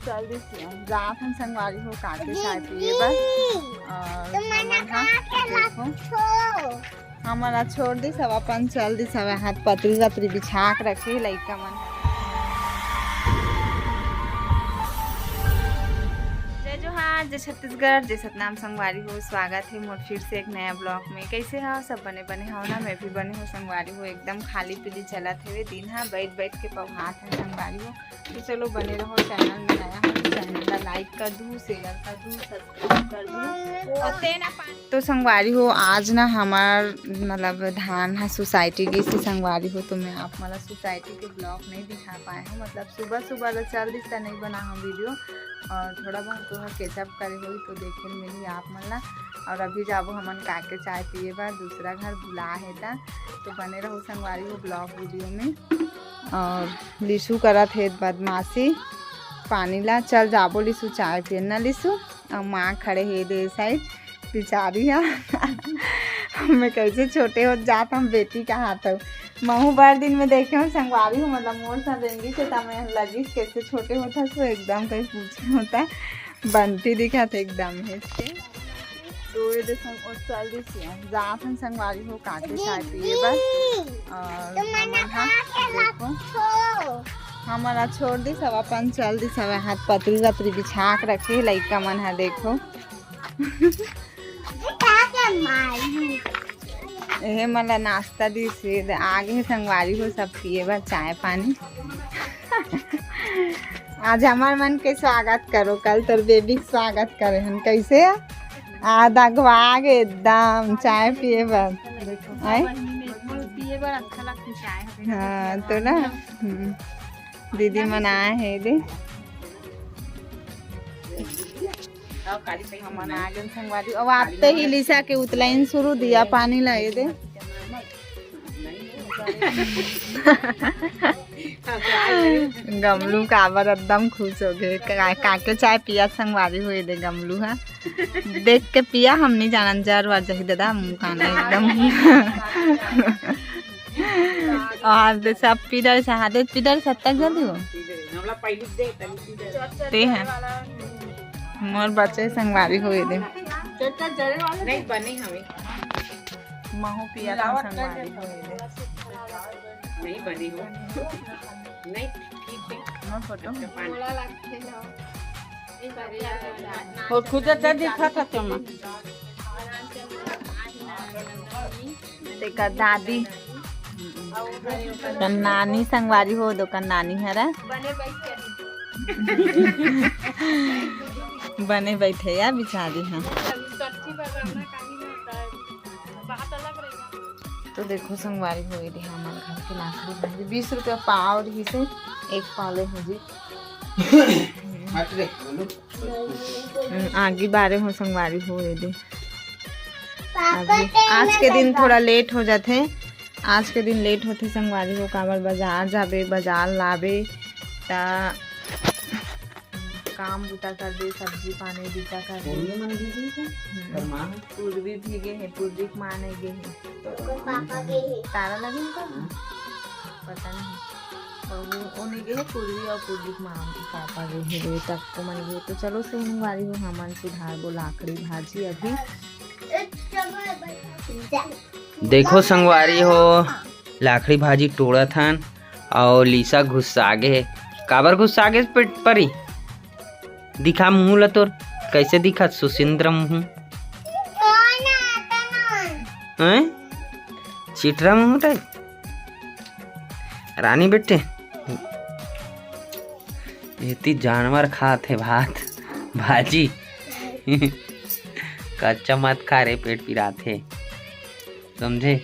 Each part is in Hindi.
जल्दी से रात हम संगवारी हो काके चाय पिए बस। और देखो हमारा छोड़ दी सब अपन चल दी सब हाथ पतरी वतरी बिछा के रखे लइका मन। जय जोहार, जय छत्तीसगढ़, जय सतनाम संगवारी हो। स्वागत है मोर फिर से एक नया ब्लॉग में। कैसे हो सब? बने बने हो ना? मैं भी बने हो संगवारी हो। एकदम खाली पीली चलत है दिन हाँ बैठ बैठ के पौहात है संगवारी हो। तो चलो बने रहो। चैनल में नया हो तो चैनल का लाइक कर दूँ, शेयर कर दूँ, सब्सक्राइब कर दूँ। तो संगवारी हो आज ना हमार मतलब धान है सोसाइटी की से संगवारी हो। तो मैं आप मतलब सोसाइटी के ब्लॉग नहीं दिखा पाए हूँ। मतलब सुबह सुबह चल दिस नहीं बना हम वीडियो और थोड़ा बहुत तो केचअप करे हुई तो देखे मिली आप मन। और अभी जाबो हमन काके चाय पिए बार दूसरा घर बुला है था। तो बने रहो संगवारी हो ब्लॉग वीडियो में। और लिसू करत है बदमाशी पानी ला। चल जाबो लिसू चाय पिए ना लिसू। और माँ खड़े है दे साइड बेचारी है। मैं कैसे छोटे हो जाता हम बेटी का हाथ हो महू बार दिन में देखे हूँ संगवारी हूँ। मतलब मोर सदेंगी से तमें लगी कैसे छोटे होता सो एकदम कहीं पूछे होता बनती दिखा था एकदम है तो ये और चल दी जात हम संगवारी हो काके चाय पिए बस। और देखो हमारा छोड़ दी सब अपन चल दी सब हाथ पतरी वतरी बिछा के रखे लइका मन है देखो। ये मतलब नाश्ता दी से आगे संगवारी हो सब पिए बस चाय पानी। आज हमार मन के स्वागत करो, कल तोर बेबी के स्वागत करे हन कैसे आधा गवाग एकदम चाय पिए बस। हाँ तो ना दीदी मनाए है दे हम आगे संगवारी। अब आते ही लिसा के उतलाइन शुरू दिया पानी लाए दे। गमलू काबर एकदम खुश हो गए काके चाय पिया संगवारी हुए दे गमलू है देख के पिया हम नहीं जानन जर वार जही दादा मुँह खाना एकदम। और दे सब पीडर से हाथ पीडर सत्तक जल्दी हो ते हैं मोर बच्चे संगवारी हुए दे नहीं बनी हमें महू पिया संगवारी हुए दे नहीं बनी हो नहीं मोर फोटो और खुद तो दिखा था तुम देखा दादी नानी संगवारी हो दो नानी है रा बने बैठे या बिचारी हैं। तो देखो संगवारी हुई थी हमारे घर की लाकड़ी भाजी 20 रुपया पाव रही से एक पाव ले मुझे आगे बारे हो संगवारी हुए थे। आज के दिन थोड़ा लेट हो जाते, आज के दिन लेट होते संगवारी हो काबर बाजार जाबे बाजार लाबे ता काम बूटा कर दे सब्जी पानी बीटा कर दे। पूर्वी भी गए हैं पूर्वी माने गए हैं तारा लगे पता नहीं और वो नहीं गए पूर्वी और पूर्वी माँ पापा गए हैं तक तो मन गए। तो चलो संगवारी हो हमन सुधार वो लाकड़ी भाजी अभी देखो संगवारी हो लाकड़ी भाजी टोड़ा थन और लीसा घुस्सागे काबर घुस्सागे परी दिखा मुँह ला तोर कैसे दिखा सुसिंद्र मुँह चिटरा मुँह टाइप रानी बेटे इतनी जानवर खाते भात भाजी कच्चा मत खा रे पेट पिराते समझे।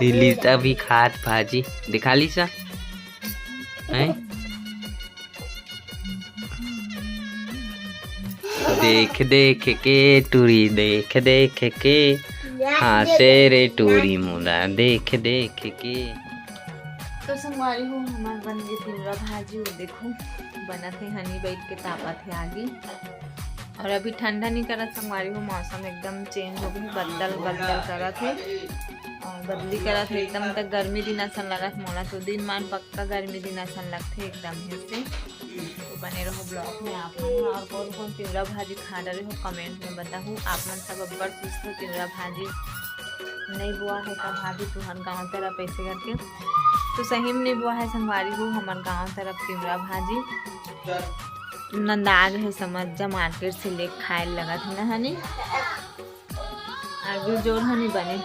लीसा भी खात भाजी दिखा लीसा हैं देख देख के टूरी देख देख के हासे रे टूरी मुला देख देख के। तो संगवारी हो हमार बन गई पूरा भाजी वो देखो बना थे हनी बैठ के तापा थे आगे। और अभी ठंडा नहीं करा संगवारी हो मौसम एकदम चेंज हो गई बदल बदल करा थे और बदली करत है एकदम तक गर्मी दिन असन लगत मोला तो दिन मान पक्का गर्मी दिन असन लगथे एकदम ही से। तो बने रहो ब्लॉग में आप मन और कौन कौन तिवरा भाजी खा रहे हो कमेंट में बताओ। आप मन सब अब्बड़ पूछते तिवरा भाजी नहीं बुआ है का भाभी तुहर गाँव तरफ ऐसे करके, तो सही में नहीं बुआ है संगवारी हो हमारे गाँव तरफ तिवरा भाजी नंदाग है समझ जा मार्केट से ले खाए लगा था ना हनी आगे जोर हनी बने।